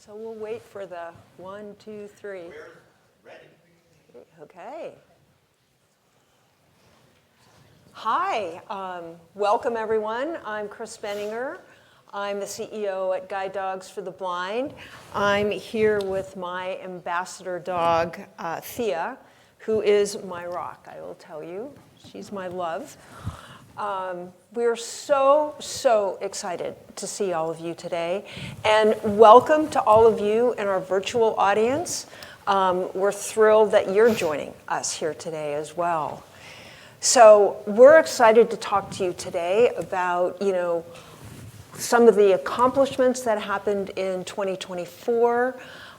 So we'll wait for the 1, 2, 3. We're ready. Okay. Hi, welcome everyone. I'm Chris Benninger. I'm the CEO at Guide Dogs for the Blind. I'm here with my ambassador dog, Thea, who is my rock, I will tell you. She's my love. We're so excited to see all of you today. And welcome to all of you in our virtual audience. We're thrilled that you're joining us here today as well. So we're excited to talk to you today about, some of the accomplishments that happened in 2024.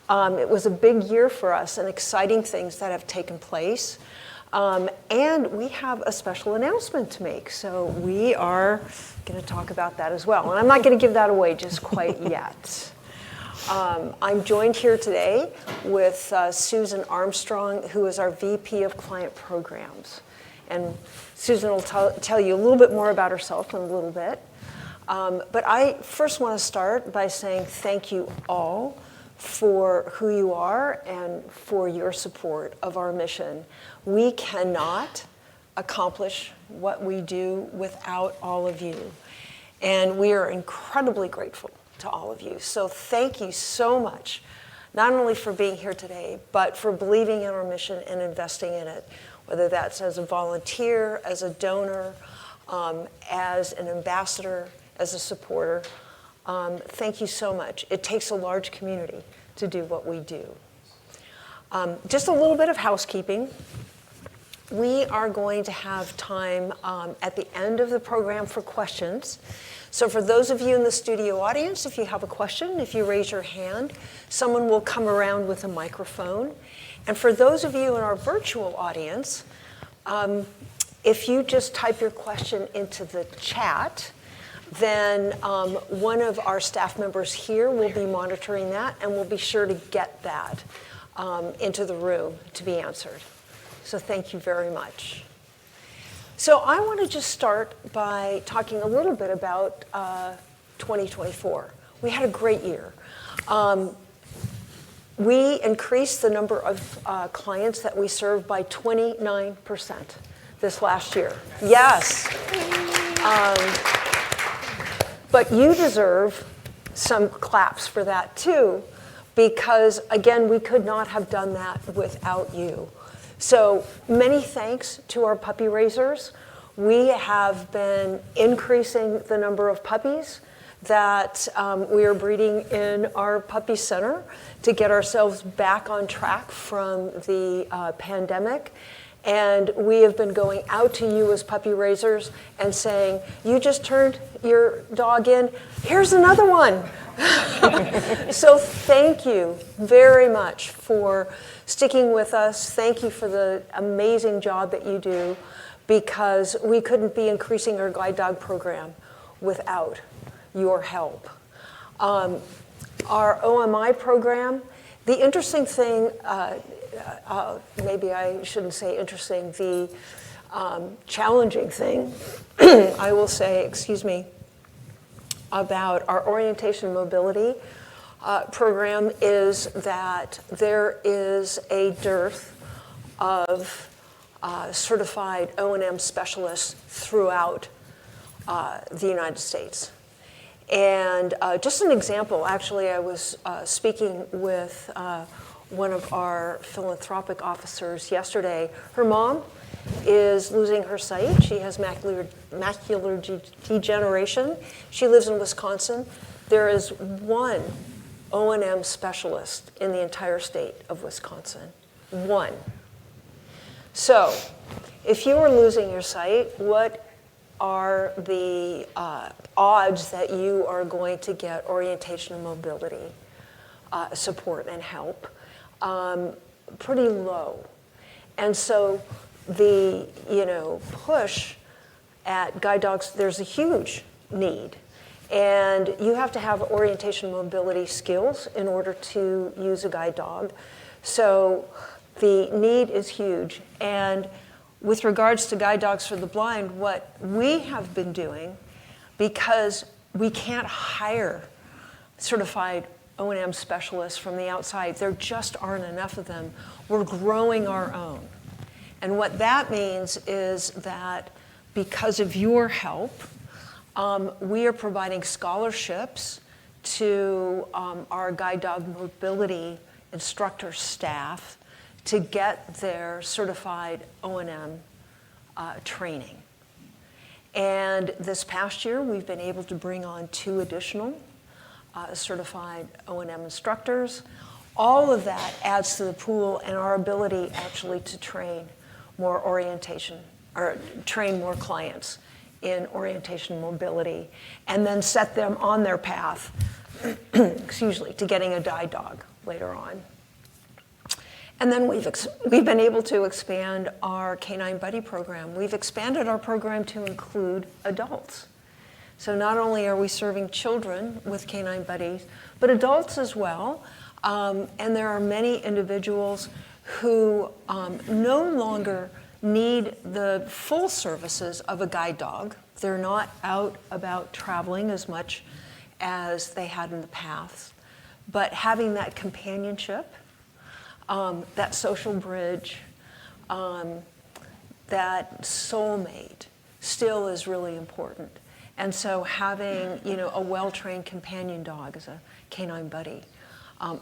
It was a big year for us and exciting things that have taken place. And we have a special announcement to make. So we are going to talk about that as well. And I'm not going to give that away just quite yet. I'm joined here today with Susan Armstrong, who is our VP of Client Programs. And Susan will tell you a little bit more about herself in a little bit. But I first want to start by saying thank you all for who you are and for your support of our mission. We cannot accomplish what we do without all of you. And we are incredibly grateful to all of you. So thank you so much, not only for being here today, but for believing in our mission and investing in it, whether that's as a volunteer, as a donor, as an ambassador, as a supporter. Thank you so much. It takes a large community to do what we do. Just a little bit of housekeeping. We are going to have time at the end of the program for questions. So for those of you in the studio audience, if you have a question, if you raise your hand, someone will come around with a microphone. And for those of you in our virtual audience, if you just type your question into the chat, then one of our staff members here will be monitoring that, and we'll be sure to get that into the room to be answered. So thank you very much. So I want to just start by talking a little bit about 2024. We had a great year. We increased the number of clients that we served by 29% this last year. Yes. But you deserve some claps for that too, because again, we could not have done that without you. So many thanks to our puppy raisers. We have been increasing the number of puppies that we are breeding in our puppy center to get ourselves back on track from the pandemic. And we have been going out to you as puppy raisers and saying, you just turned your dog in, here's another one. So thank you very much for sticking with us. Thank you for the amazing job that you do, because we couldn't be increasing our guide dog program without your help. Our OMI program, the interesting thing, maybe I shouldn't say interesting, the challenging thing, I will say, about our orientation mobility program is that there is a dearth of certified O&M specialists throughout the United States. And just an example, actually, I was speaking with one of our philanthropic officers yesterday. Her mom is losing her sight. She has macular degeneration. She lives in Wisconsin. There is one O&M specialist in the entire state of Wisconsin. One. So if you are losing your sight, what are the odds that you are going to get orientation and mobility support and help? Pretty low. And so the push at guide dogs, there's a huge need. And you have to have orientation mobility skills in order to use a guide dog. So the need is huge. And with regards to Guide Dogs for the Blind, what we have been doing, because we can't hire certified O&M specialists from the outside. There just aren't enough of them. We're growing our own. And what that means is that because of your help, we are providing scholarships to our guide dog mobility instructor staff to get their certified O&M training. And this past year, we've been able to bring on 2 additional certified O&M instructors. All of that adds to the pool and our ability actually to train more orientation, or train more clients in orientation mobility, and then set them on their path, excuse me, to getting a guide dog later on. And then we've been able to expand our Canine Buddy program. We've expanded our program to include adults. So not only are we serving children with Canine Buddies, but adults as well. And there are many individuals who no longer need the full services of a guide dog. They're not out about traveling as much as they had in the past. But having that companionship, that social bridge, that soulmate still is really important. And so having, a well-trained companion dog as a canine buddy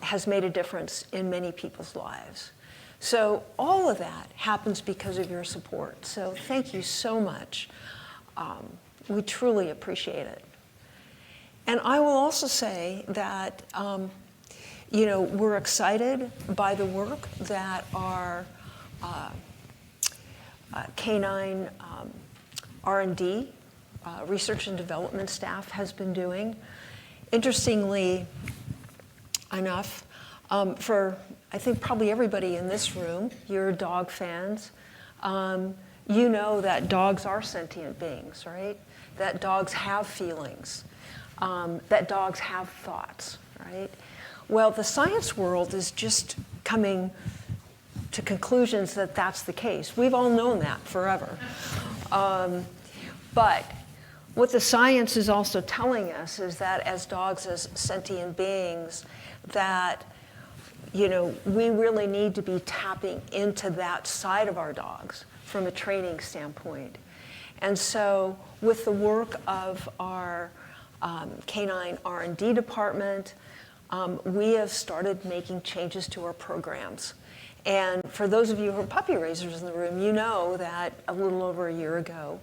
has made a difference in many people's lives. So all of that happens because of your support. So thank you so much. We truly appreciate it. And I will also say that, we're excited by the work that our canine R&D, research and development staff has been doing. Interestingly enough, for I think probably everybody in this room, you're dog fans, you know that dogs are sentient beings, right? That dogs have feelings, that dogs have thoughts, right? Well, the science world is just coming to conclusions that that's the case. We've all known that forever. But what the science is also telling us is that as dogs, as sentient beings, that we really need to be tapping into that side of our dogs from a training standpoint. And so with the work of our canine R&D department, we have started making changes to our programs. And for those of you who are puppy raisers in the room, you know that a little over a year ago,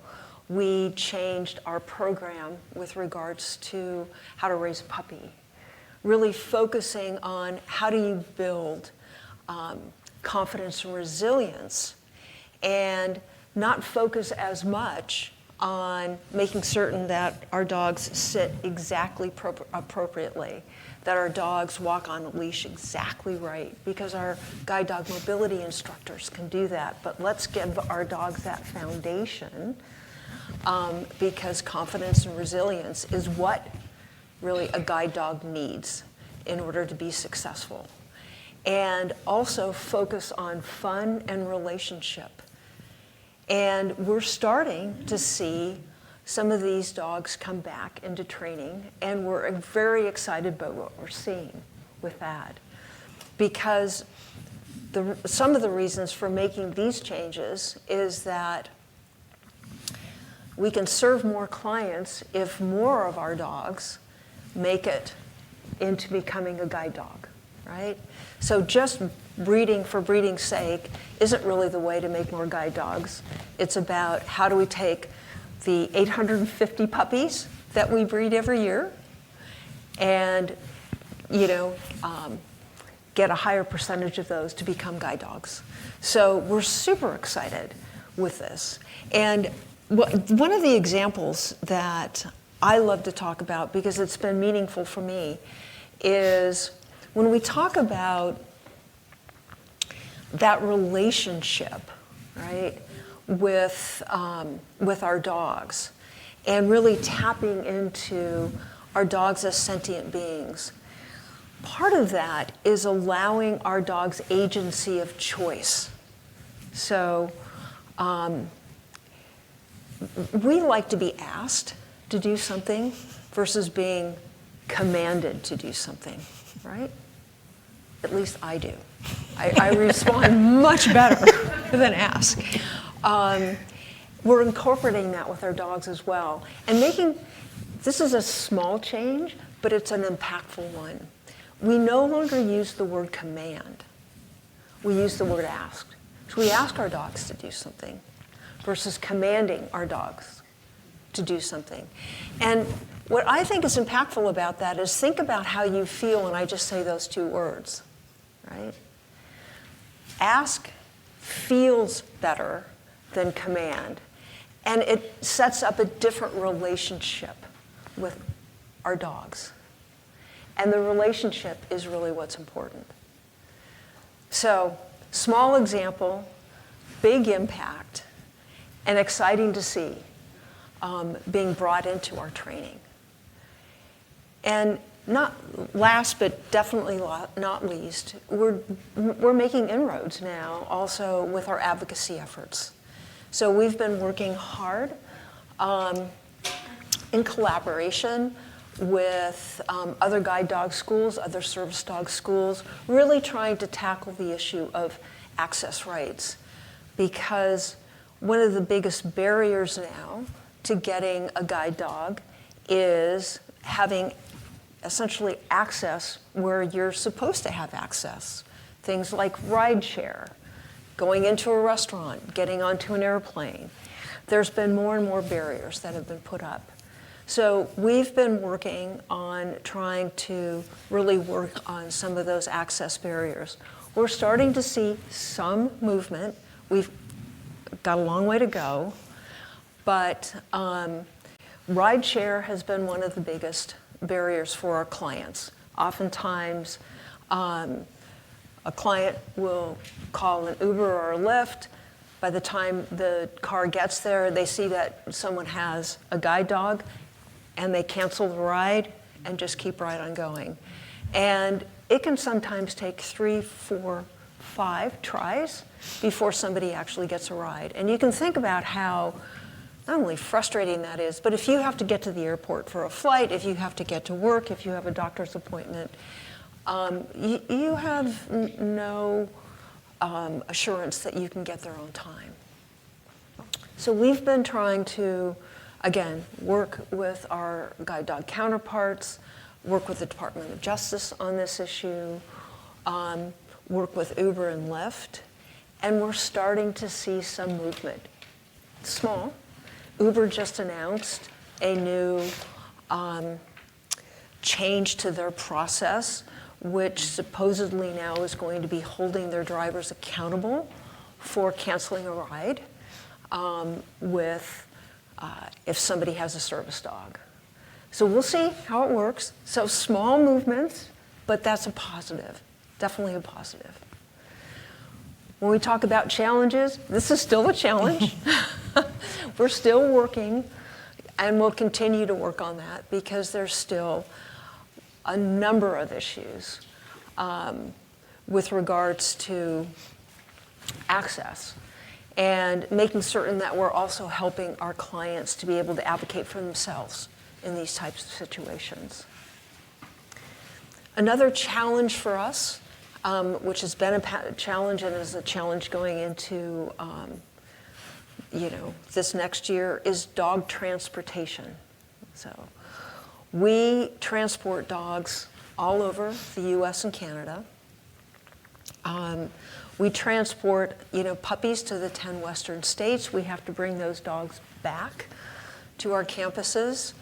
we changed our program with regards to how to raise a puppy, really focusing on how do you build confidence and resilience, and not focus as much on making certain that our dogs sit exactly appropriately, that our dogs walk on a leash exactly right, because our guide dog mobility instructors can do that. But let's give our dogs that foundation, because confidence and resilience is what really a guide dog needs in order to be successful. And also focus on fun and relationship. And we're starting to see some of these dogs come back into training, and we're very excited about what we're seeing with that. Because some of the reasons for making these changes is that we can serve more clients if more of our dogs make it into becoming a guide dog, right? So just breeding for breeding's sake isn't really the way to make more guide dogs. It's about how do we take the 850 puppies that we breed every year and, get a higher percentage of those to become guide dogs. So we're super excited with this. And one of the examples that I love to talk about, because it's been meaningful for me, is when we talk about that relationship, right, with our dogs, and really tapping into our dogs as sentient beings. Part of that is allowing our dogs agency of choice. So we like to be asked to do something versus being commanded to do something. right? At least I do. I respond much better than ask. We're incorporating that with our dogs as well. And this is a small change, but it's an impactful one. We no longer use the word command. We use the word ask. So we ask our dogs to do something versus commanding our dogs to do something. And what I think is impactful about that is think about how you feel when I just say those two words, right? Ask feels better than command, and it sets up a different relationship with our dogs. And the relationship is really what's important. So, small example, big impact, and exciting to see being brought into our training. And not last, but definitely not least, we're making inroads now also with our advocacy efforts. So we've been working hard in collaboration with other guide dog schools, other service dog schools, really trying to tackle the issue of access rights. Because one of the biggest barriers now to getting a guide dog is having essentially access where you're supposed to have access. Things like rideshare, going into a restaurant, getting onto an airplane. There's been more and more barriers that have been put up. So we've been working on trying to really work on some of those access barriers. We're starting to see some movement. We've got a long way to go, but rideshare has been one of the biggest barriers for our clients. Oftentimes, a client will call an Uber or a Lyft. By the time the car gets there, they see that someone has a guide dog, and they cancel the ride and just keep right on going. And it can sometimes take 3, 4, 5 tries before somebody actually gets a ride. And you can think about how not only frustrating that is, but if you have to get to the airport for a flight, if you have to get to work, if you have a doctor's appointment, you have no assurance that you can get there on time. So we've been trying to, again, work with our guide dog counterparts, work with the Department of Justice on this issue, work with Uber and Lyft, and we're starting to see some movement. Small. Uber just announced a new change to their process, which supposedly now is going to be holding their drivers accountable for canceling a ride if somebody has a service dog. So we'll see how it works. So small movements, but that's a positive, definitely a positive. When we talk about challenges, this is still a challenge. We're still working, and we'll continue to work on that because there's still a number of issues with regards to access and making certain that we're also helping our clients to be able to advocate for themselves in these types of situations. Another challenge for us, which has been a challenge and is a challenge going into this next year, is dog transportation. So we transport dogs all over the US and Canada. We transport, puppies to the 10 western states. We have to bring those dogs back to our campuses.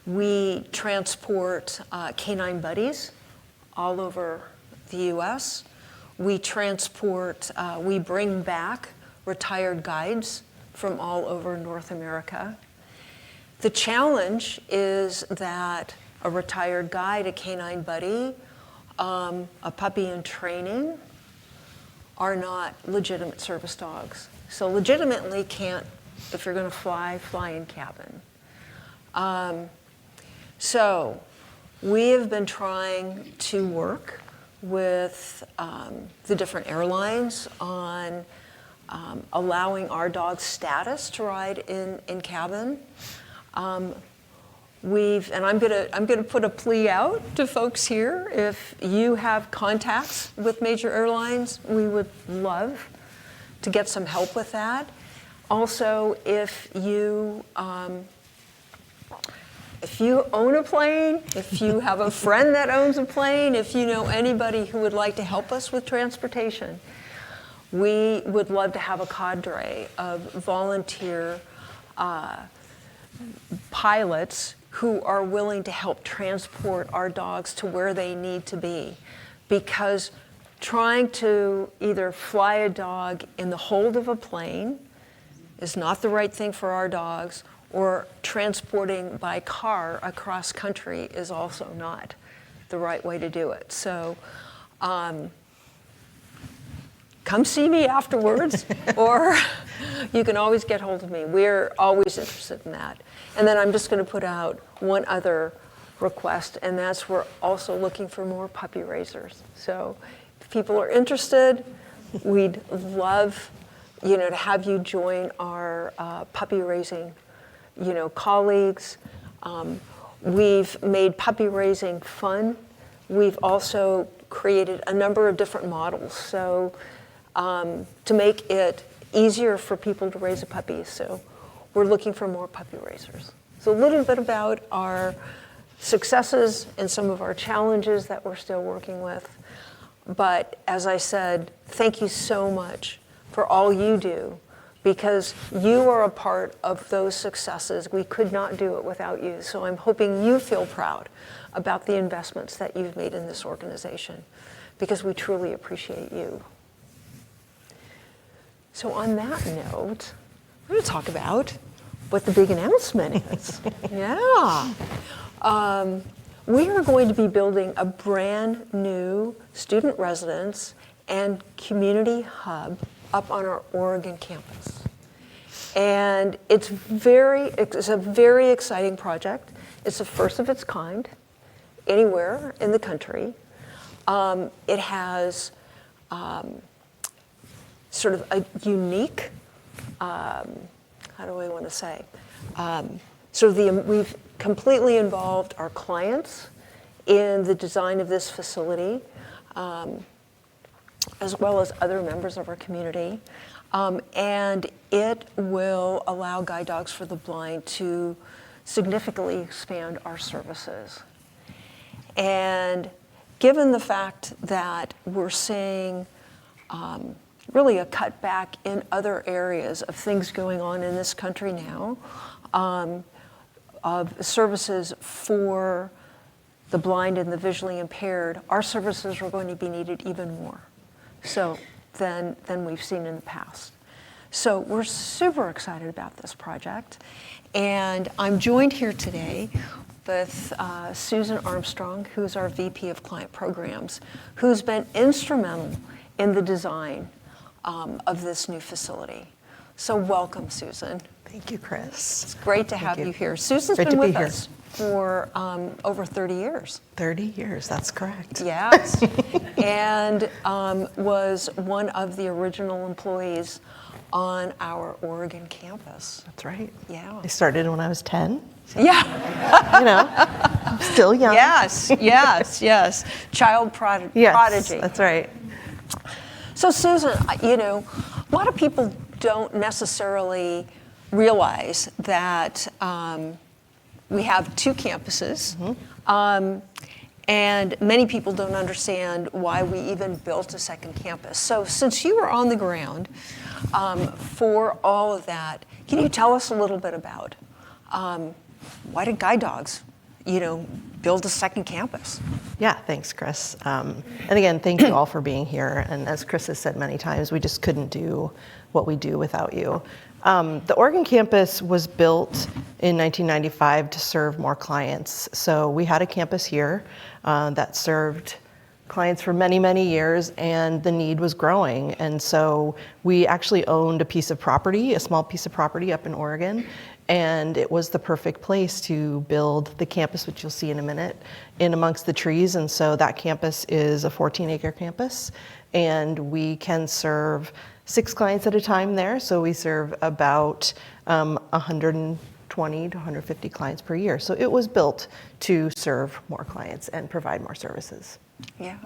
We transport canine buddies all over the US. We bring back retired guides from all over North America. The challenge is that a retired guide, a canine buddy, a puppy in training are not legitimate service dogs. So legitimately can't, if you're going to fly in cabin. So we have been trying to work with the different airlines on allowing our dog's status to ride in cabin. and I'm gonna put a plea out to folks here. If you have contacts with major airlines, we would love to get some help with that. Also, if you own a plane, if you have a friend that owns a plane, if you know anybody who would like to help us with transportation, we would love to have a cadre of volunteer pilots who are willing to help transport our dogs to where they need to be. Because trying to either fly a dog in the hold of a plane is not the right thing for our dogs, or transporting by car across country is also not the right way to do it. So come see me afterwards, or you can always get hold of me. We're always interested in that. And then I'm just going to put out one other request, and that's we're also looking for more puppy raisers. So if people are interested, we'd love to have you join our puppy raising colleagues. We've made puppy raising fun. We've also created a number of different models, so to make it easier for people to raise a puppy. So we're looking for more puppy raisers. So a little bit about our successes and some of our challenges that we're still working with. But as I said, thank you so much for all you do, because you are a part of those successes. We could not do it without you. So I'm hoping you feel proud about the investments that you've made in this organization, because we truly appreciate you. So on that note, we're going to talk about what the big announcement is. Yeah. We are going to be building a brand new student residence and community hub up on our Oregon campus. And it's a very exciting project. It's the first of its kind anywhere in the country. It has sort of a unique, how do I want to say? We've completely involved our clients in the design of this facility, as well as other members of our community. And it will allow Guide Dogs for the Blind to significantly expand our services. And given the fact that we're seeing really a cutback in other areas of things going on in this country now, of services for the blind and the visually impaired, our services are going to be needed even more than we've seen in the past. So we're super excited about this project. And I'm joined here today with Susan Armstrong, who's our VP of Client Programs, who's been instrumental in the design of this new facility. So welcome, Susan. Thank you, Chris. It's great to have you here. Susan's been with us for over 30 years. 30 years, that's correct. Yes, and was one of the original employees on our Oregon campus. That's right. Yeah. I started when I was 10. So, yeah. I'm still young. Yes. Child prodigy. Yes, that's right. So Susan, a lot of people don't necessarily realize that we have two campuses, and many people don't understand why we even built a second campus. So since you were on the ground for all of that, can you tell us a little bit about why did Guide Dogs, build a second campus? Yeah, thanks, Chris. And again, thank you all for being here. And as Chris has said many times, we just couldn't do what we do without you. The Oregon campus was built in 1995 to serve more clients. So we had a campus here that served clients for many, many years, and the need was growing. And so we actually owned a small piece of property up in Oregon, and it was the perfect place to build the campus, which you'll see in a minute, in amongst the trees. And so that campus is a 14-acre campus, and we can serve 6 clients at a time there. So we serve about 120 120 to 150 clients per year. So it was built to serve more clients and provide more services. Yeah.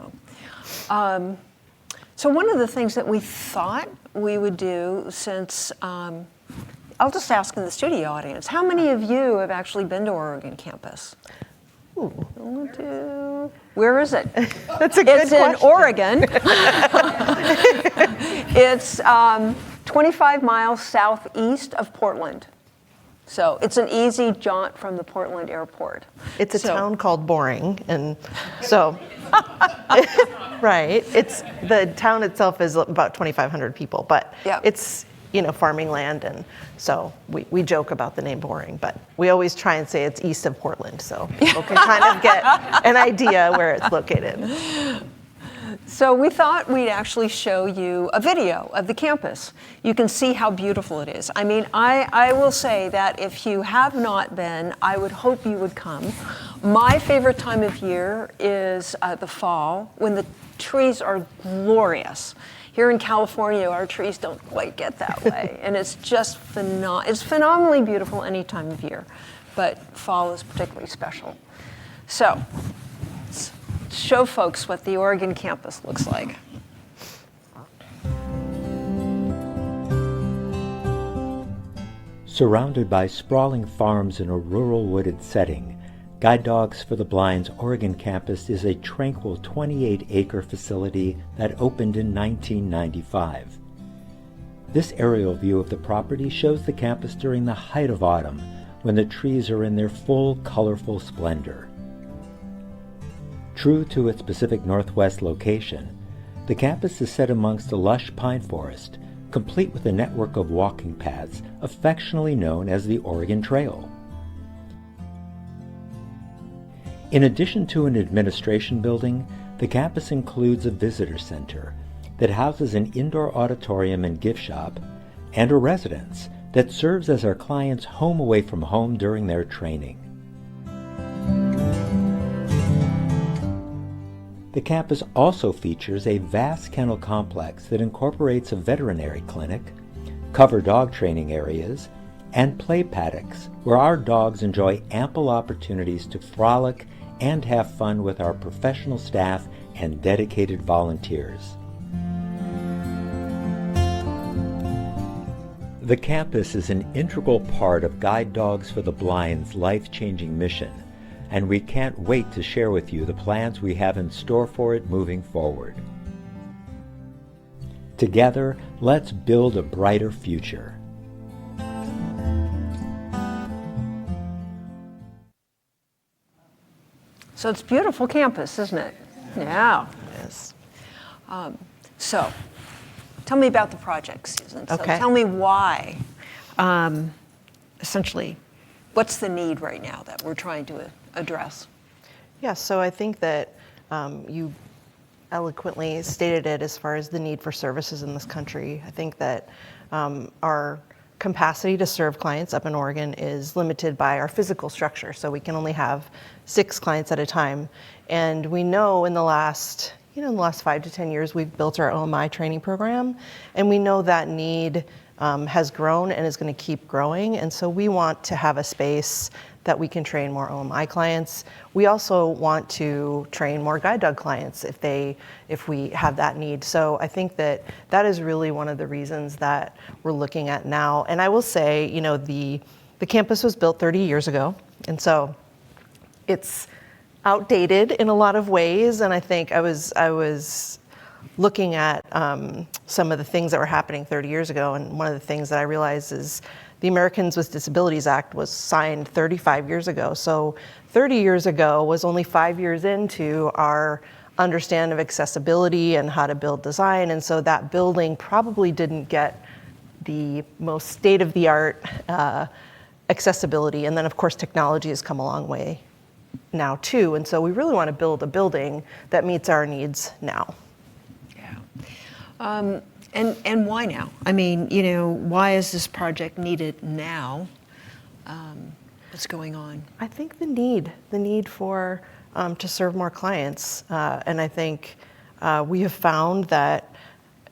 So one of the things that we thought we would do, since I'll just ask in the studio audience, how many of you have actually been to Oregon campus? Ooh. 1, 2. Where is it? That's a good question. It's in Oregon. It's 25 miles southeast of Portland. So it's an easy jaunt from the Portland airport. It's a town called Boring, and so, right, the town itself is about 2,500 people, but it's, farming land, and so we joke about the name Boring, but we always try and say it's east of Portland, so people can kind of get an idea where it's located. So we thought we'd actually show you a video of the campus. You can see how beautiful it is. I mean, I will say that if you have not been, I would hope you would come. My favorite time of year is the fall, when the trees are glorious. Here in California, our trees don't quite get that way, and it's just it's phenomenally beautiful any time of year, but fall is particularly special. So, let's show folks what the Oregon campus looks like. Surrounded by sprawling farms in a rural wooded setting, Guide Dogs for the Blind's Oregon campus is a tranquil 28-acre facility that opened in 1995. This aerial view of the property shows the campus during the height of autumn, when the trees are in their full, colorful splendor. True to its Pacific Northwest location, the campus is set amongst a lush pine forest, complete with a network of walking paths affectionately known as the Oregon Trail. In addition to an administration building, the campus includes a visitor center that houses an indoor auditorium and gift shop, and a residence that serves as our clients' home away from home during their training. The campus also features a vast kennel complex that incorporates a veterinary clinic, cover dog training areas, and play paddocks where our dogs enjoy ample opportunities to frolic and have fun with our professional staff and dedicated volunteers. The campus is an integral part of Guide Dogs for the Blind's life-changing mission, and we can't wait to share with you the plans we have in store for it moving forward. Together, let's build a brighter future. So it's a beautiful campus, isn't it? Yeah. Yes. So tell me about the project, Susan. So Okay. tell me why. Essentially, what's the need right now that we're trying to address? Yeah, so I think that you eloquently stated it as far as the need for services in this country. I think that our capacity to serve clients up in Oregon is limited by our physical structure. So we can only have 6 clients at a time. And we know in the last 5 to 10 years, we've built our OMI training program. And we know that need has grown and is going to keep growing. And so we want to have a space that we can train more OMI clients. We also want to train more guide dog clients if we have that need. So I think that is really one of the reasons that we're looking at now. And I will say, the campus was built 30 years ago, and so it's outdated in a lot of ways. And I think I was looking at some of the things that were happening 30 years ago, and one of the things that I realized is the Americans with Disabilities Act was signed 35 years ago. So 30 years ago was only 5 years into our understanding of accessibility and how to build design. And so that building probably didn't get the most state-of-the-art accessibility. And then, of course, technology has come a long way now, too. And so we really want to build a building that meets our needs now. Yeah. And why now? I mean, why is this project needed now? What's going on? I think the need for to serve more clients, and I think we have found that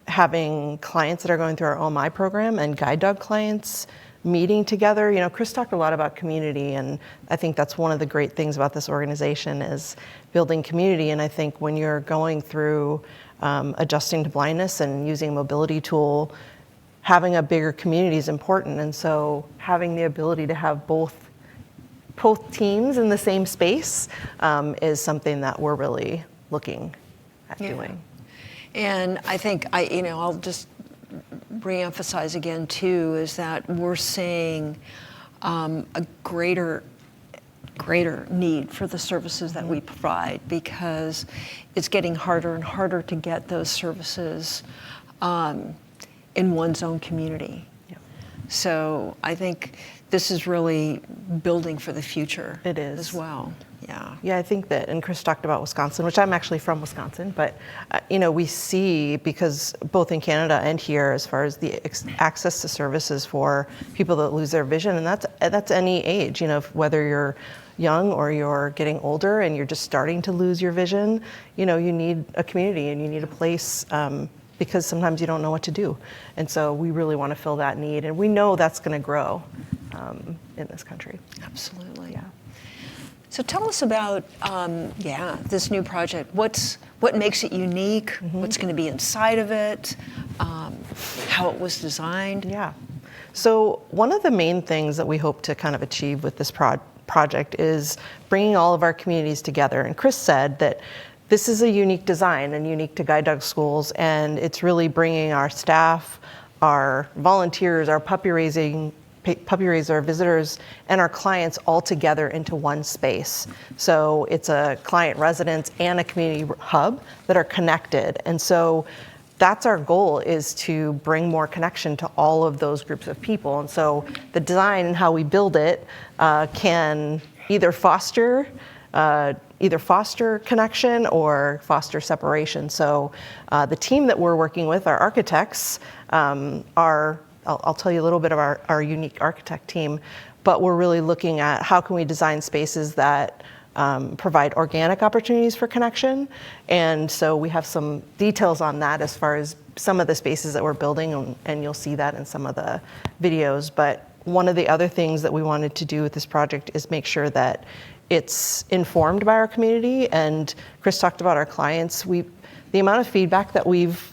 having clients that are going through our OMI program and guide dog clients meeting together. You know, Chris talked a lot about community, and I think that's one of the great things about this organization is building community. And I think when you're going through adjusting to blindness and using a mobility tool, having a bigger community is important. And so having the ability to have both teams in the same space is something that we're really looking at doing. And I think I'll just reemphasize again too is that we're seeing a greater need for the services that we provide, because it's getting harder and harder to get those services in one's own community. Yeah. So I think this is really building for the future. It is. As well. Yeah. Yeah, I think that, and Chris talked about Wisconsin, which I'm actually from Wisconsin, but we see, because both in Canada and here, as far as the access to services for people that lose their vision, and that's any age, whether you're young or you're getting older and you're just starting to lose your vision, you need a community and you need a place, because sometimes you don't know what to do. And so we really want to fill that need, and we know that's going to grow in this country. Absolutely. Yeah. So tell us about this new project. What makes it unique? What's going to be inside of it? How it was designed? Yeah. So one of the main things that we hope to kind of achieve with this project is bringing all of our communities together. And Chris said that this is a unique design and unique to guide dog schools, and it's really bringing our staff, our volunteers, our puppy raiser visitors, and our clients all together into one space. So it's a client residence and a community hub that are connected. And so that's our goal, is to bring more connection to all of those groups of people. And so the design and how we build it can either foster connection or foster separation. So the team that we're working with, our architects, I'll tell you a little bit of our unique architect team, but we're really looking at how can we design spaces that provide organic opportunities for connection. And so we have some details on that as far as some of the spaces that we're building, and you'll see that in some of the videos. But one of the other things that we wanted to do with this project is make sure that it's informed by our community. And Chris talked about our clients. The amount of feedback that we've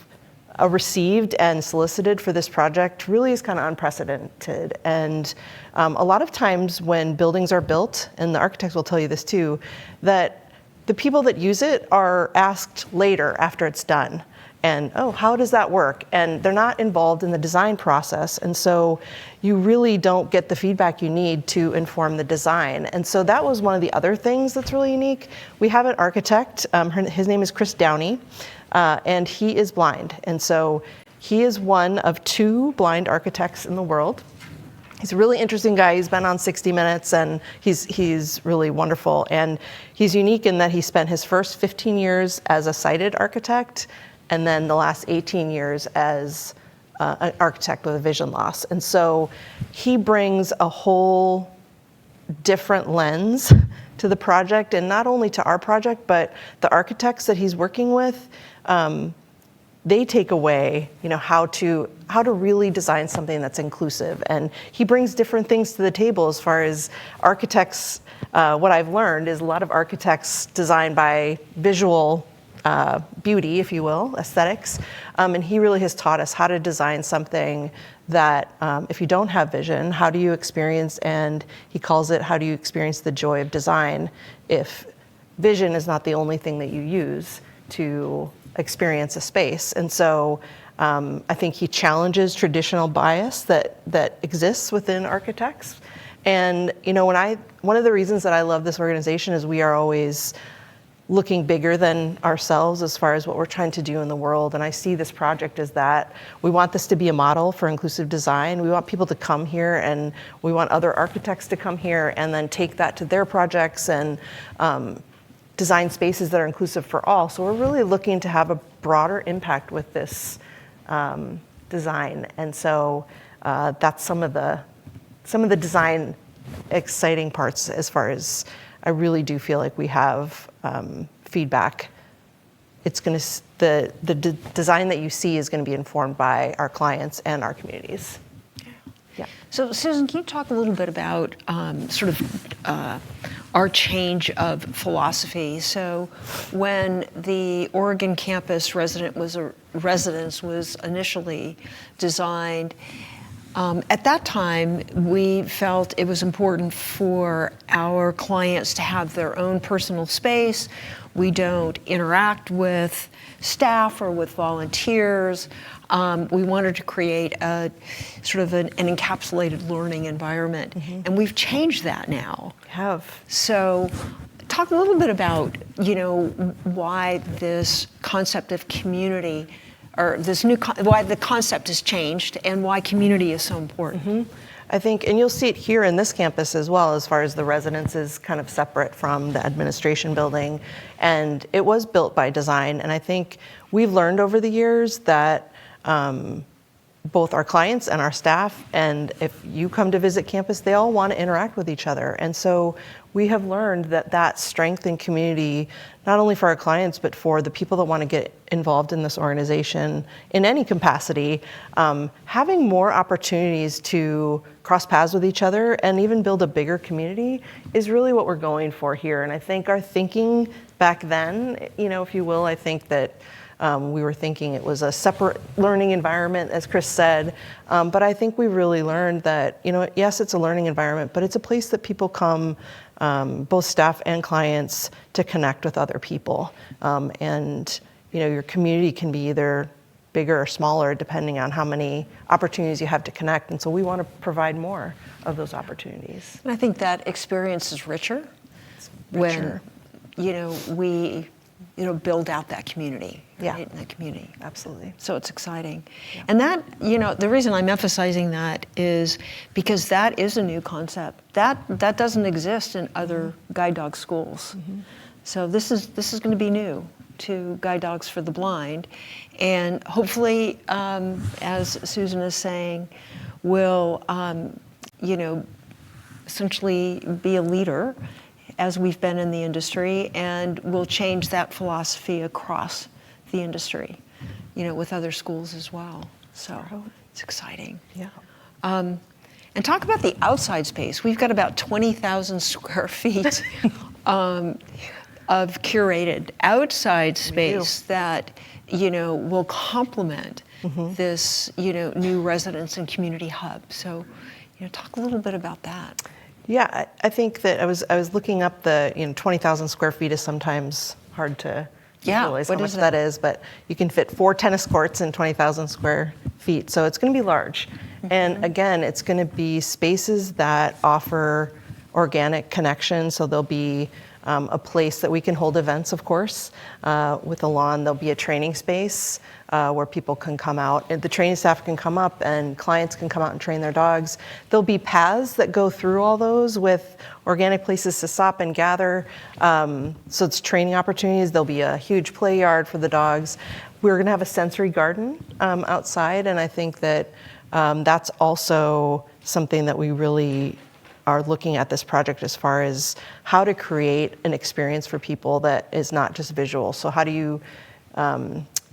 received and solicited for this project really is kind of unprecedented. And a lot of times when buildings are built, and the architects will tell you this too, that the people that use it are asked later after it's done. And, oh, how does that work? And they're not involved in the design process. And so you really don't get the feedback you need to inform the design. And so that was one of the other things that's really unique. We have an architect, his name is Chris Downey, and he is blind. And so he is one of 2 blind architects in the world. He's a really interesting guy. He's been on 60 Minutes, and he's really wonderful. And he's unique in that he spent his first 15 years as a sighted architect, and then the last 18 years as an architect with a vision loss. And so he brings a whole different lens to the project, and not only to our project, but the architects that he's working with, they take away, how to really design something that's inclusive. And he brings different things to the table as far as architects. What I've learned is a lot of architects design by visual beauty, if you will, aesthetics. And he really has taught us how to design something that if you don't have vision, how do you experience, and he calls it, how do you experience the joy of design if vision is not the only thing that you use to experience a space. And so I think he challenges traditional bias that exists within architects. And one of the reasons that I love this organization is we are always looking bigger than ourselves as far as what we're trying to do in the world. And I see this project as that. We want this to be a model for inclusive design. We want people to come here, and we want other architects to come here and then take that to their projects and design spaces that are inclusive for all. So we're really looking to have a broader impact with this design. And so that's some of the design exciting parts, as far as I really do feel like we have feedback. It's going to, the design that you see is going to be informed by our clients and our communities. Yeah. So Susan, can you talk a little bit about our change of philosophy? So when the Oregon campus residence was initially designed, at that time, we felt it was important for our clients to have their own personal space. We don't interact with staff or with volunteers. We wanted to create a sort of an encapsulated learning environment, and we've changed that now. So talk a little bit about, why this concept of community, or why the concept has changed and why community is so important. I think, and you'll see it here in this campus as well, as far as the residence is kind of separate from the administration building. And it was built by design. And I think we've learned over the years that both our clients and our staff, and if you come to visit campus, they all want to interact with each other. And so we have learned that strength in community, not only for our clients, but for the people that want to get involved in this organization in any capacity, having more opportunities to cross paths with each other and even build a bigger community is really what we're going for here. And I think our thinking back then, if you will, I think that we were thinking it was a separate learning environment, as Chris said, but I think we really learned that, yes, it's a learning environment, but it's a place that people come, both staff and clients, to connect with other people. And, your community can be either bigger or smaller depending on how many opportunities you have to connect. And so we want to provide more of those opportunities. And I think that experience is richer. When, we build out that community, right? In the community. Absolutely. So it's exciting. Yeah. And that, the reason I'm emphasizing that is because that is a new concept. That doesn't exist in other guide dog schools. So this is going to be new to Guide Dogs for the Blind. And hopefully, as Susan is saying, will, essentially be a leader as we've been in the industry, and we'll change that philosophy across the industry, with other schools as well. So it's exciting. Yeah. And talk about the outside space. We've got about 20,000 square feet of curated outside space that, will complement this, new residence and community hub. So, talk a little bit about that. Yeah, I think that I was looking up the 20,000 square feet is sometimes hard to realize how much that is, but you can fit 4 tennis courts in 20,000 square feet, so it's going to be large. And again, it's going to be spaces that offer organic connection, so there'll be a place that we can hold events, of course, with a lawn. There'll be a training space where people can come out, and the training staff can come up and clients can come out and train their dogs. There'll be paths that go through all those with organic places to stop and gather. So it's training opportunities. There'll be a huge play yard for the dogs. We're going to have a sensory garden outside, and I think that that's also something that we really are looking at this project as far as how to create an experience for people that is not just visual. So how do you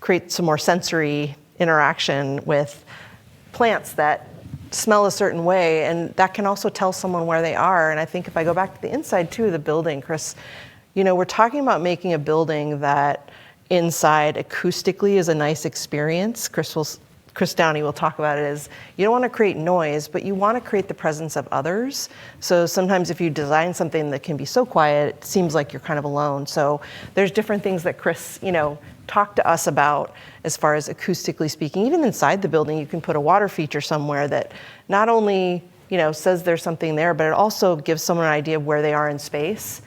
create some more sensory interaction with plants that smell a certain way, and that can also tell someone where they are. And I think if I go back to the inside too of the building, Chris, we're talking about making a building that inside acoustically is a nice experience. Chris Downey will talk about it as you don't want to create noise, but you want to create the presence of others. So sometimes if you design something that can be so quiet, it seems like you're kind of alone. So there's different things that Chris, talked to us about as far as acoustically speaking. Even inside the building, you can put a water feature somewhere that not only says there's something there, but it also gives someone an idea of where they are in space.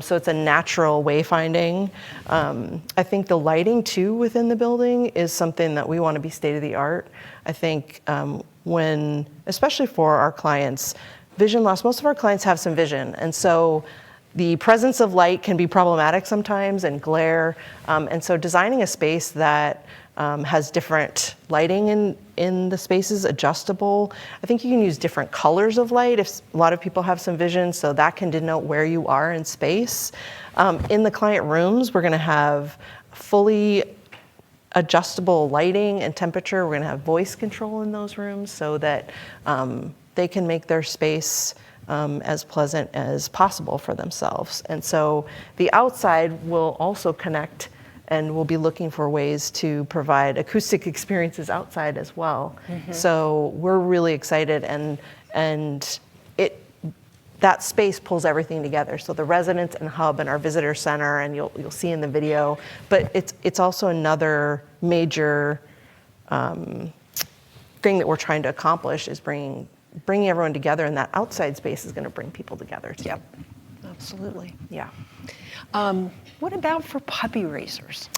So it's a natural wayfinding. I think the lighting too within the building is something that we want to be state of the art. I think especially for our clients, vision loss, most of our clients have some vision. And so the presence of light can be problematic sometimes, and glare. And so designing a space that has different lighting in the spaces, adjustable. I think you can use different colors of light if a lot of people have some vision, so that can denote where you are in space. In the client rooms, we're going to have fully adjustable lighting and temperature. We're going to have voice control in those rooms so that they can make their space as pleasant as possible for themselves. And so the outside will also connect, and we'll be looking for ways to provide acoustic experiences outside as well. So we're really excited, and that space pulls everything together. So the residence and hub and our visitor center, and you'll see in the video, but it's also another major thing that we're trying to accomplish is bringing everyone together, and that outside space is going to bring people together too. Yep, absolutely. Yeah. What about for puppy raisers?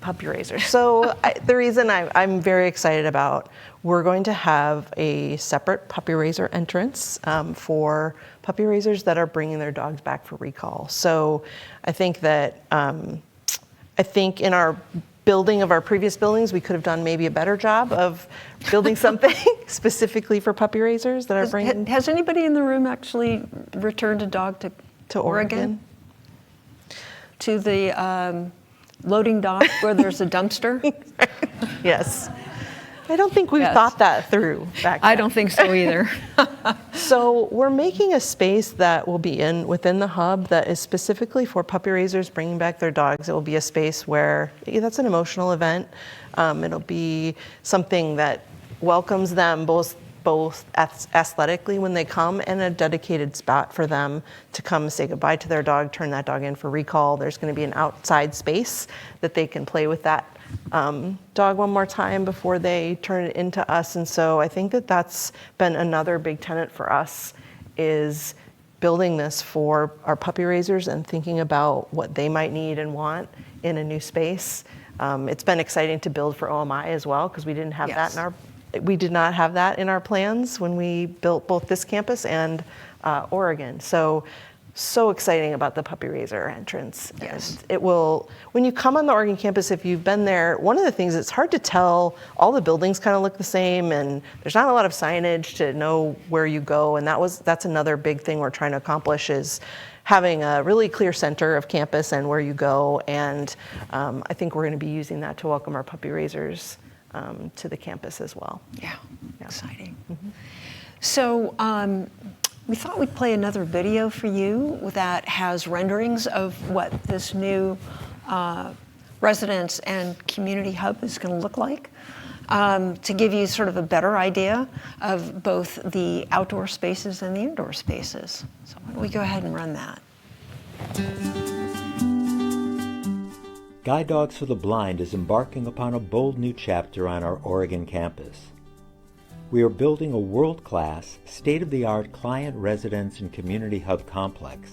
Puppy raisers. So the reason I'm very excited about, we're going to have a separate puppy raiser entrance for puppy raisers that are bringing their dogs back for recall. So I think that, in our building of our previous buildings, we could have done maybe a better job of building something specifically for puppy raisers that are bringing. Has anybody in the room actually returned a dog to Oregon? To the loading dock where there's a dumpster? Yes. I don't think we've thought that through back then. I don't think so either. So we're making a space that will be within the hub that is specifically for puppy raisers bringing back their dogs. It will be a space where that's an emotional event. It'll be something that welcomes them both aesthetically when they come, and a dedicated spot for them to come say goodbye to their dog, turn that dog in for recall. There's going to be an outside space that they can play with that dog one more time before they turn it into us. And so I think that that's been another big tenet for us, is building this for our puppy raisers and thinking about what they might need and want in a new space. It's been exciting to build for OMI as well, because we didn't have that we did not have that in our plans when we built both this campus and Oregon. So exciting about the puppy raiser entrance. Yes. And it will, when you come on the Oregon campus, if you've been there, one of the things, it's hard to tell, all the buildings kind of look the same, and there's not a lot of signage to know where you go, and that's another big thing we're trying to accomplish, is having a really clear center of campus and where you go, and I think we're going to be using that to welcome our puppy raisers to the campus as well. Yeah. Exciting. So we thought we'd play another video for you that has renderings of what this new residence and community hub is going to look like, to give you sort of a better idea of both the outdoor spaces and the indoor spaces. So why don't we go ahead and run that? Guide Dogs for the Blind is embarking upon a bold new chapter on our Oregon campus. We are building a world-class, state-of-the-art client residence and community hub complex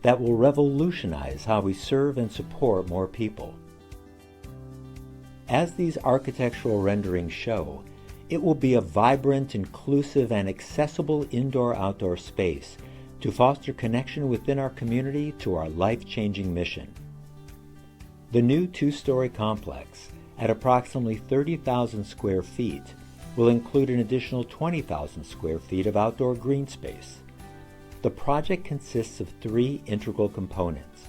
that will revolutionize how we serve and support more people. As these architectural renderings show, it will be a vibrant, inclusive, and accessible indoor-outdoor space to foster connection within our community to our life-changing mission. The new two-story complex, at approximately 30,000 square feet, will include an additional 20,000 square feet of outdoor green space. The project consists of 3 integral components: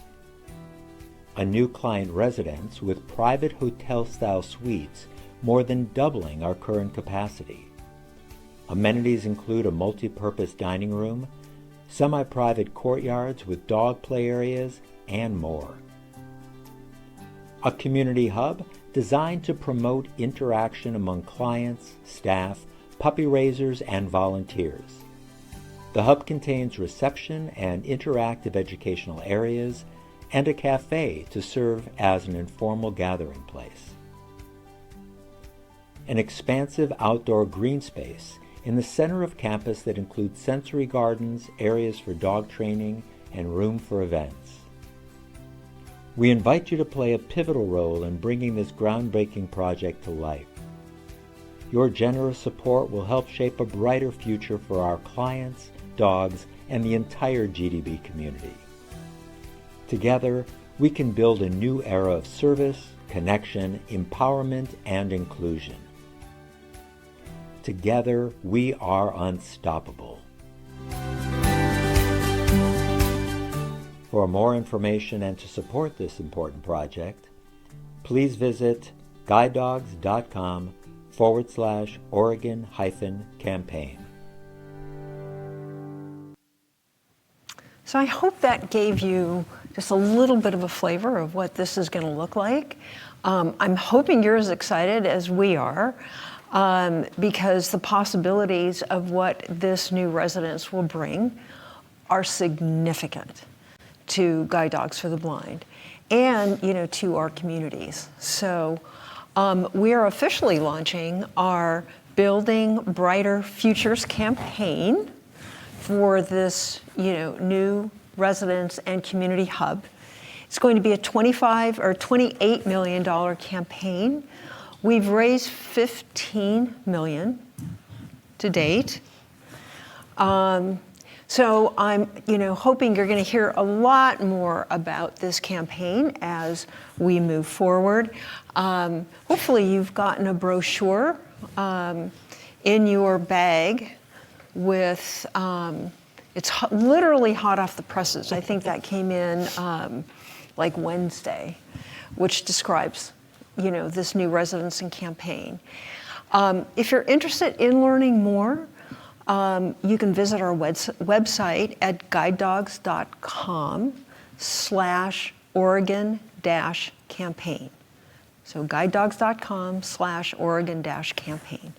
a new client residence with private hotel-style suites, more than doubling our current capacity. Amenities include a multi-purpose dining room, semi-private courtyards with dog play areas, and more. A community hub designed to promote interaction among clients, staff, puppy raisers, and volunteers. The hub contains reception and interactive educational areas, and a cafe to serve as an informal gathering place. An expansive outdoor green space in the center of campus that includes sensory gardens, areas for dog training, and room for events. We invite you to play a pivotal role in bringing this groundbreaking project to life. Your generous support will help shape a brighter future for our clients, dogs, and the entire GDB community. Together, we can build a new era of service, connection, empowerment, and inclusion. Together, we are unstoppable. For more information and to support this important project, please visit guidedogs.com/Oregon-campaign. So I hope that gave you just a little bit of a flavor of what this is going to look like. I'm hoping you're as excited as we are, because the possibilities of what this new residence will bring are significant to Guide Dogs for the Blind and, to our communities. So we are officially launching our Building Brighter Futures campaign for this, new residence and community hub. It's going to be a $28 million campaign. We've raised $15 million to date. So I'm, hoping you're going to hear a lot more about this campaign as we move forward. Hopefully you've gotten a brochure in your bag with, it's literally hot off the presses. I think that came in like Wednesday, which describes, this new residence and campaign. If you're interested in learning more, you can visit our website at guidedogs.com/Oregon-campaign. So guidedogs.com/Oregon-campaign.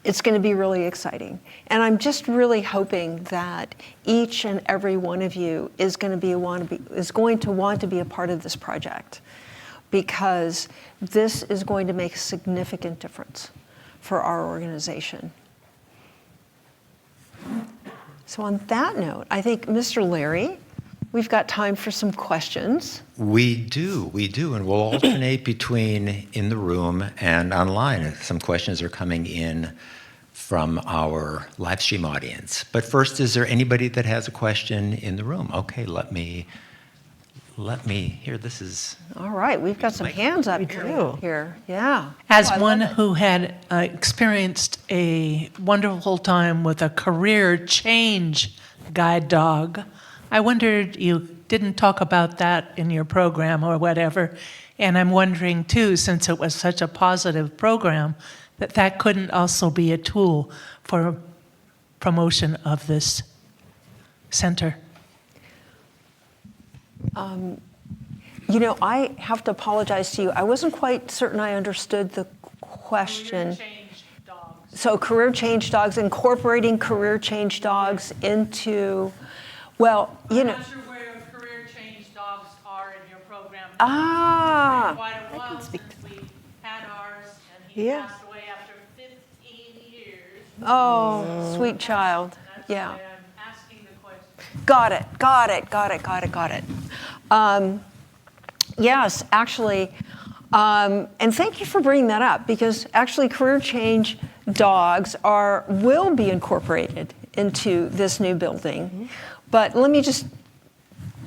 It's going to be really exciting. And I'm just really hoping that each and every one of you is going to want to be a part of this project, because this is going to make a significant difference for our organization. So on that note, I think, Mr. Larry, we've got time for some questions. We do, and we'll alternate between in the room and online. Some questions are coming in from our live stream audience. But first, is there anybody that has a question in the room? Okay, let me hear. This is... All right, we've got some hands up here. Yeah. As one who had experienced a wonderful time with a career change guide dog, I wondered, you didn't talk about that in your program or whatever, and I'm wondering too, since it was such a positive program, that couldn't also be a tool for promotion of this center. I have to apologize to you. I wasn't quite certain I understood the question. Career change dogs. So career change dogs, incorporating career change dogs into, I'm not sure where career change dogs are in your program. Ah. Quite a while since we had ours, and he passed away after 15 years. Oh, sweet child. That's Yeah. why I'm asking the question. Got it. Yes, actually, and thank you for bringing that up, because actually career change dogs will be incorporated into this new building. Mm-hmm. But let me just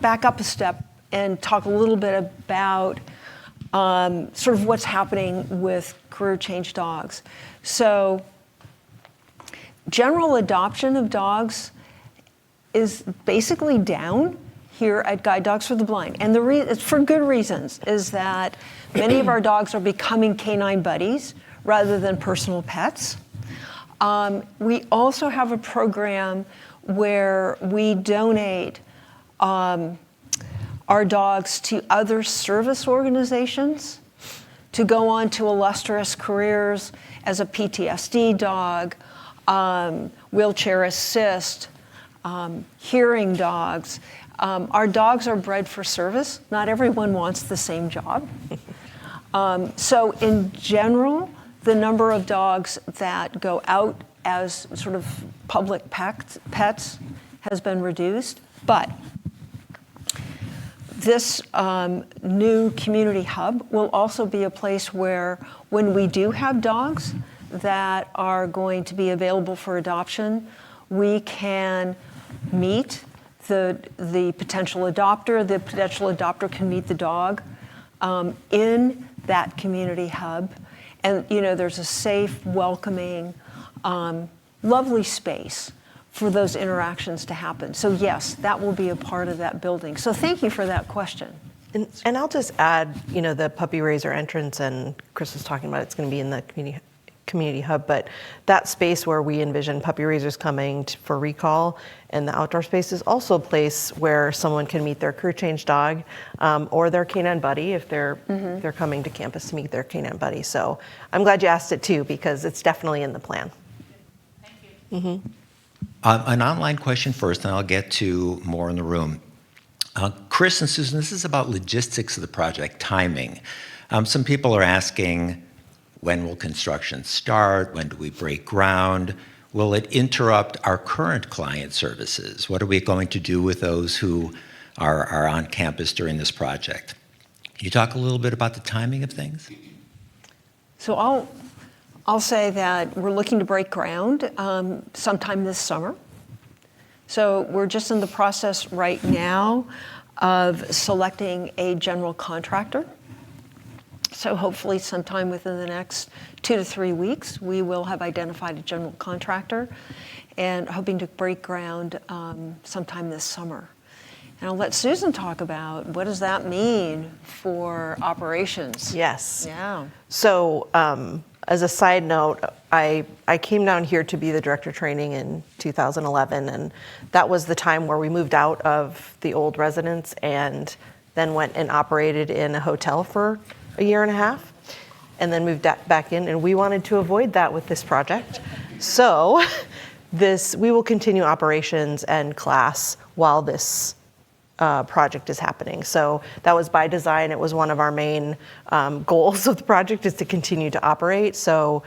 back up a step and talk a little bit about sort of what's happening with career change dogs. So general adoption of dogs is basically down here at Guide Dogs for the Blind. And it's for good reasons, is that many of our dogs are becoming canine buddies rather than personal pets. We also have a program where we donate our dogs to other service organizations to go on to illustrious careers as a PTSD dog, wheelchair assist, hearing dogs. Our dogs are bred for service. Not everyone wants the same job. So in general, the number of dogs that go out as sort of public pets has been reduced. But this new community hub will also be a place where, when we do have dogs that are going to be available for adoption, we can meet the potential adopter. The potential adopter can meet the dog in that community hub. And, there's a safe, welcoming, lovely space for those interactions to happen. So yes, that will be a part of that building. So thank you for that question. And I'll just add, the puppy raiser entrance, and Chris was talking about it's going to be in the community hub, but that space where we envision puppy raisers coming for recall, and the outdoor space is also a place where someone can meet their career change dog or their canine buddy if they're coming to campus to meet their canine buddy. So I'm glad you asked it too, because it's definitely in the plan. Thank you. An online question first, and I'll get to more in the room. Chris and Susan, this is about logistics of the project, timing. Some people are asking, when will construction start? When do we break ground? Will it interrupt our current client services? What are we going to do with those who are on campus during this project? Can you talk a little bit about the timing of things? So I'll say that we're looking to break ground sometime this summer. So we're just in the process right now of selecting a general contractor. So hopefully sometime within the next 2 to 3 weeks, we will have identified a general contractor and hoping to break ground sometime this summer. And I'll let Susan talk about what does that mean for operations. Yes. Yeah. So as a side note, I came down here to be the director of training in 2011, and that was the time where we moved out of the old residence and then went and operated in a hotel for a year and a half, and then moved back in, and we wanted to avoid that with this project. So we will continue operations and class while this project is happening. So that was by design. It was one of our main goals of the project, is to continue to operate. So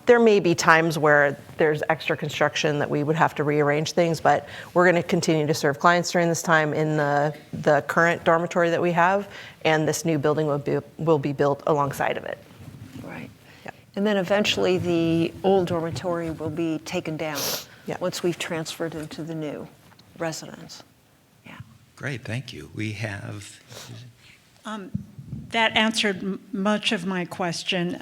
there may be times where there's extra construction that we would have to rearrange things, but we're going to continue to serve clients during this time in the current dormitory that we have, and this new building will be built alongside of it. Right. Yeah. And then eventually the old dormitory will be taken down Yeah. once we've transferred into the new residence. Yeah. Great, thank you. We have... That answered much of my question.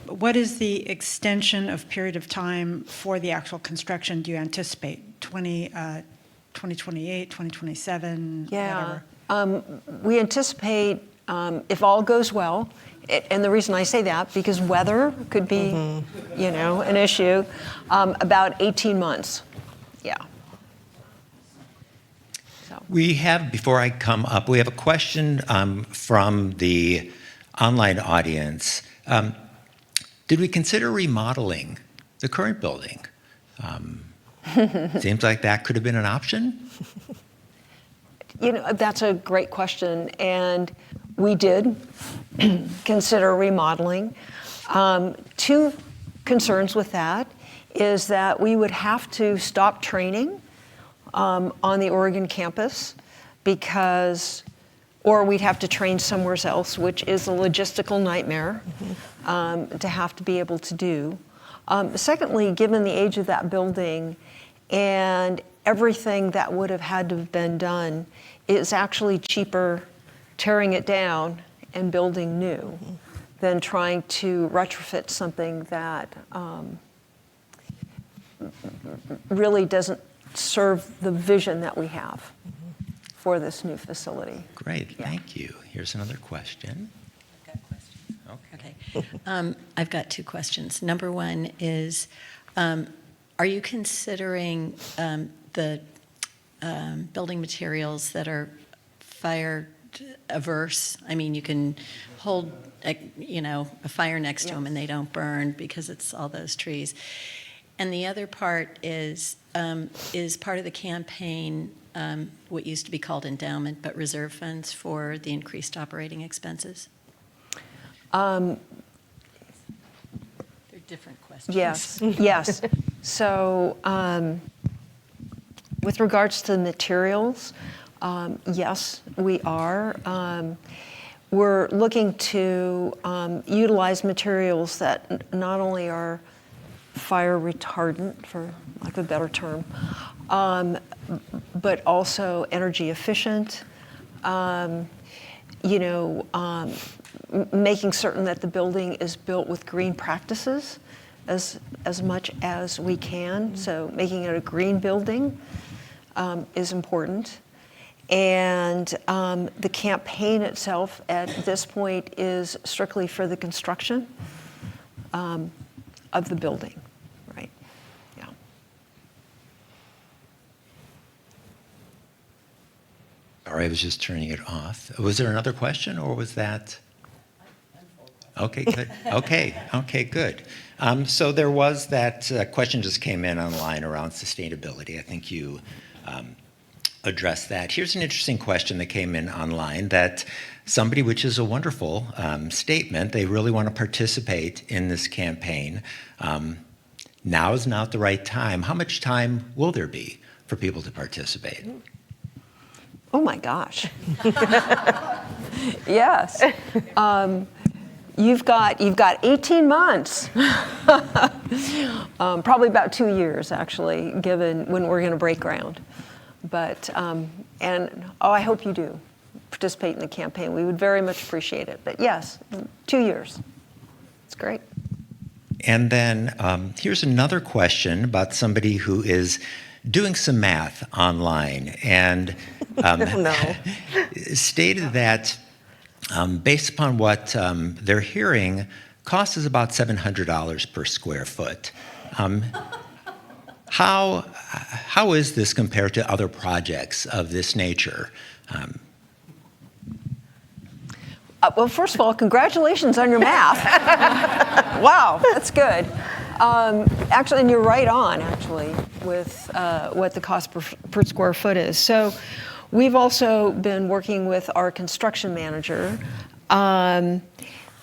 What is the extension of period of time for the actual construction do you anticipate? 2028, 2027, Yeah. whatever? We anticipate, if all goes well, and the reason I say that, because weather could be, an issue, about 18 months. Yeah. So. We have, before I come up, we have a question from the online audience. Did we consider remodeling the current building? Seems like that could have been an option. That's a great question, and we did consider remodeling. 2 concerns with that is that we would have to stop training on the Oregon campus or we'd have to train somewhere else, which is a logistical nightmare to have to be able to do. Secondly, given the age of that building and everything that would have had to have been done, it's actually cheaper tearing it down and building new than trying to retrofit something that really doesn't serve the vision that we have for this new facility. Great, thank you. Here's another question. I've got a question. Okay. I've got 2 questions. Number one is, are you considering the building materials that are fire averse? I mean, you can hold, a fire next to them and they don't burn because it's all those trees. And the other part is part of the campaign what used to be called endowment, but reserve funds for the increased operating expenses? They're different questions. Yes. So with regards to the materials, yes, we are. We're looking to utilize materials that not only are fire retardant, for lack of a better term, but also energy efficient. Making certain that the building is built with green practices as much as we can. So making it a green building is important. And the campaign itself at this point is strictly for the construction of the building, right? Yeah. Sorry, I was just turning it off. Was there another question, or was that? Okay, good. Okay, good. So there was that question just came in online around sustainability. I think you addressed that. Here's an interesting question that came in online that somebody, which is a wonderful statement, they really want to participate in this campaign. Now is not the right time. How much time will there be for people to participate? Oh my gosh. Yes. You've got 18 months, probably about 2 years actually, given when we're going to break ground. But I hope you do participate in the campaign. We would very much appreciate it. But yes, 2 years. It's great. And then here's another question about somebody who is doing some math online and stated that based upon what they're hearing, cost is about $700 per square foot. How is this compared to other projects of this nature? Well, first of all, congratulations on your math. Wow, that's good. Actually, and you're right on, actually, with what the cost per square foot is. So we've also been working with our construction manager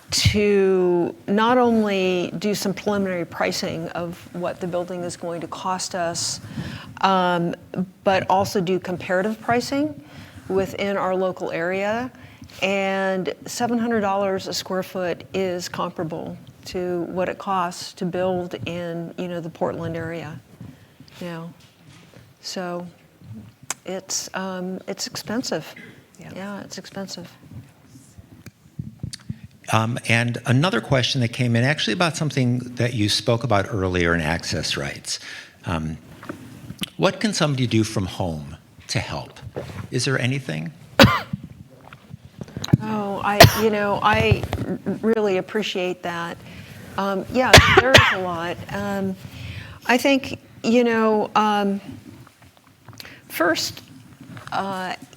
to not only do some preliminary pricing of what the building is going to cost us, but also do comparative pricing within our local area. And $700 a square foot is comparable to what it costs to build in, the Portland area. So it's expensive. Yeah, it's expensive. And another question that came in actually about something that you spoke about earlier in access rights. What can somebody do from home to help? Is there anything? Oh, I really appreciate that. Yeah, there is a lot. I think, first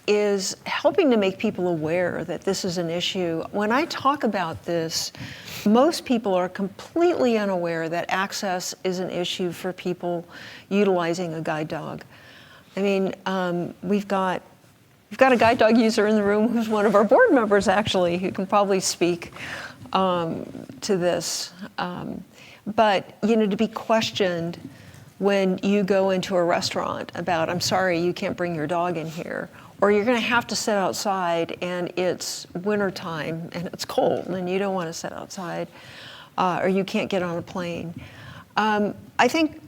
is helping to make people aware that this is an issue. When I talk about this, most people are completely unaware that access is an issue for people utilizing a guide dog. I mean, we've got a guide dog user in the room who's one of our board members, actually, who can probably speak to this. But, to be questioned when you go into a restaurant about, I'm sorry, you can't bring your dog in here, or you're going to have to sit outside and it's wintertime and it's cold and you don't want to sit outside, or you can't get on a plane. I think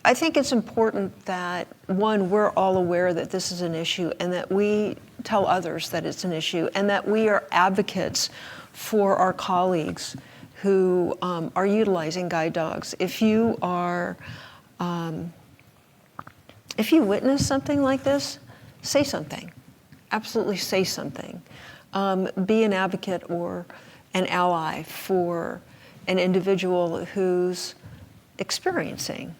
it's important that, one, we're all aware that this is an issue and that we tell others that it's an issue and that we are advocates for our colleagues who are utilizing guide dogs. If you witness something like this, say something. Absolutely say something. Be an advocate or an ally for an individual who's experiencing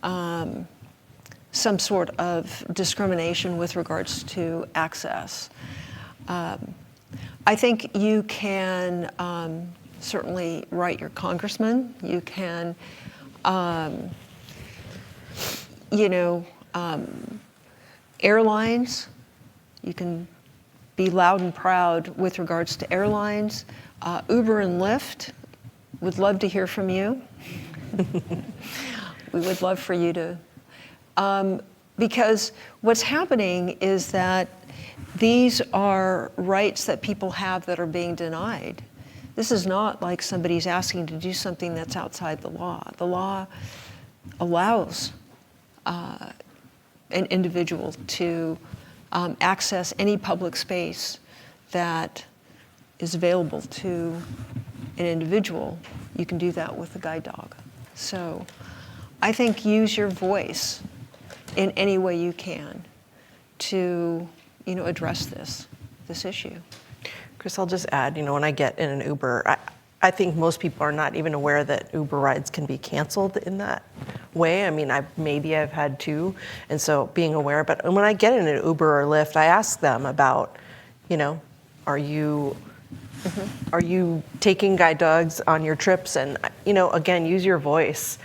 some sort of discrimination with regards to access. I think you can certainly write your congressman. You can, airlines. You can be loud and proud with regards to airlines. Uber and Lyft would love to hear from you. We would love for you to, because what's happening is that these are rights that people have that are being denied. This is not like somebody's asking to do something that's outside the law. The law allows an individual to access any public space that is available to an individual. You can do that with a guide dog. So I think use your voice in any way you can to address this issue. Chris, I'll just add, when I get in an Uber, I think most people are not even aware that Uber rides can be canceled in that way. I mean, I've had two, and so being aware. But when I get in an Uber or Lyft, I ask them about, are you taking guide dogs on your trips? And again, use your voice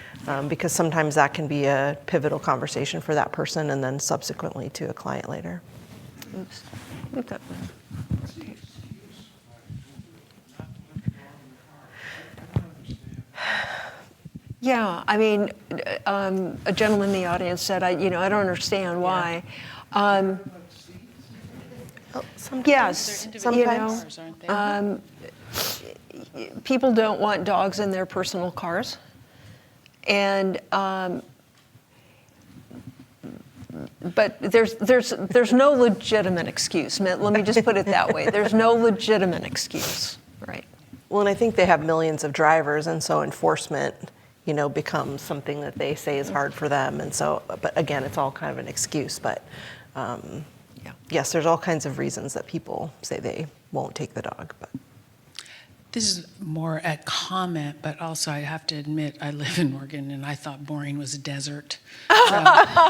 because sometimes that can be a pivotal conversation for that person, and then subsequently to a client later. Oops, we've got one. Yeah, I mean, a gentleman in the audience said, I don't understand why. Yes, sometimes. People don't want dogs in their personal cars, and but there's no legitimate excuse. Let me just put it that way. There's no legitimate excuse, right? Well, and I think they have millions of drivers, and so enforcement becomes something that they say is hard for them. And so, but again, it's all kind of an excuse. But yes, there's all kinds of reasons that people say they won't take the dog. But this is more a comment, but also I have to admit I live in Oregon and I thought boring was a desert. So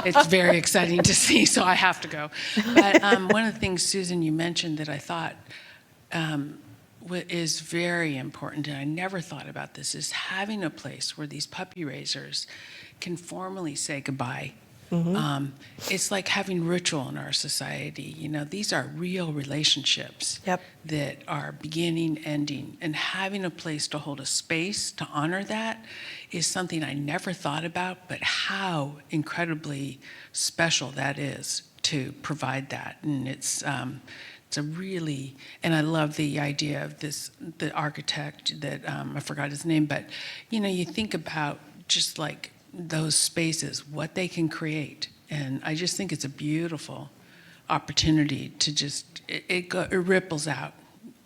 it's very exciting to see, so I have to go. But one of the things, Susan, you mentioned that I thought is very important, and I never thought about this, is having a place where these puppy raisers can formally say goodbye. Mm-hmm. It's like having ritual in our society. These are real relationships that are beginning, ending, and having a place to hold a space to honor that is something I never thought about, but how incredibly special that is to provide that. And it's a really, and I love the idea of the architect that, I forgot his name, but you think about just like those spaces, what they can create. And I just think it's a beautiful opportunity to just, it ripples out.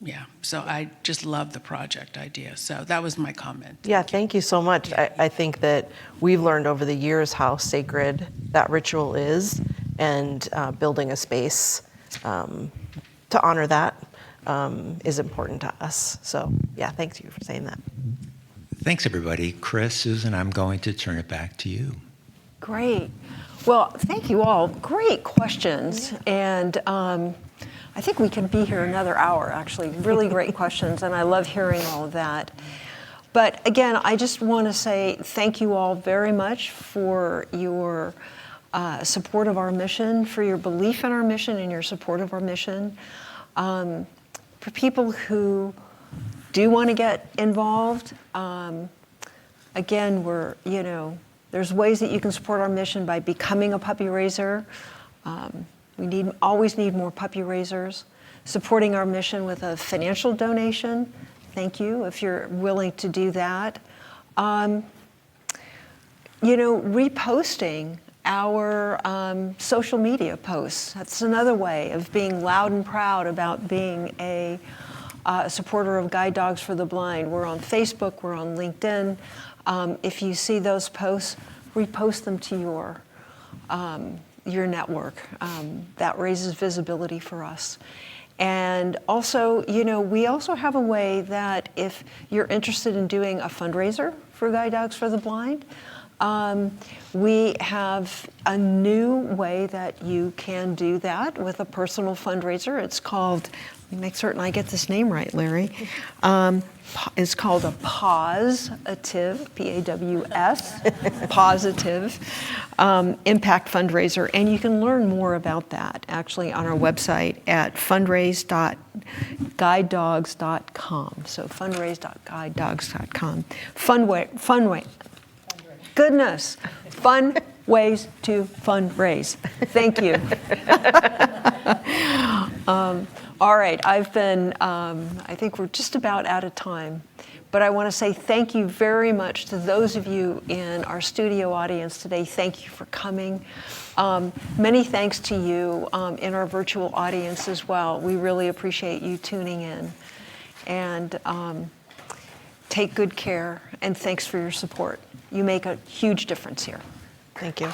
Yeah, so I just love the project idea. So that was my comment. Yeah, thank you so much. Yeah. I think that we've learned over the years how sacred that ritual is, and building a space to honor that is important to us. So yeah, thanks you for saying that. Thanks, everybody. Chris, Susan, I'm going to turn it back to you. Great. Well, thank you all. Great questions. And I think we could be here another hour, actually. Really great questions, and I love hearing all of that. But again, I just want to say thank you all very much for your support of our mission, for your belief in our mission and your support of our mission. For people who do want to get involved, again, there's ways that you can support our mission by becoming a puppy raiser. We always need more puppy raisers. Supporting our mission with a financial donation, thank you if you're willing to do that. Reposting our social media posts. That's another way of being loud and proud about being a supporter of Guide Dogs for the Blind. We're on Facebook, we're on LinkedIn. If you see those posts, repost them to your network. That raises visibility for us. And also, we also have a way that if you're interested in doing a fundraiser for Guide Dogs for the Blind, we have a new way that you can do that with a personal fundraiser. It's called, let me make certain I get this name right, Larry. It's called a Positive, P-A-W-S, Positive Impact Fundraiser. And you can learn more about that actually on our website at fundraise.guidedogs.com. So fundraise.guidedogs.com. Goodness, fun ways to fundraise. Thank you. All right, I think we're just about out of time, but I want to say thank you very much to those of you in our studio audience today. Thank you for coming. Many thanks to you in our virtual audience as well. We really appreciate you tuning in. And take good care, and thanks for your support. You make a huge difference here. Thank you.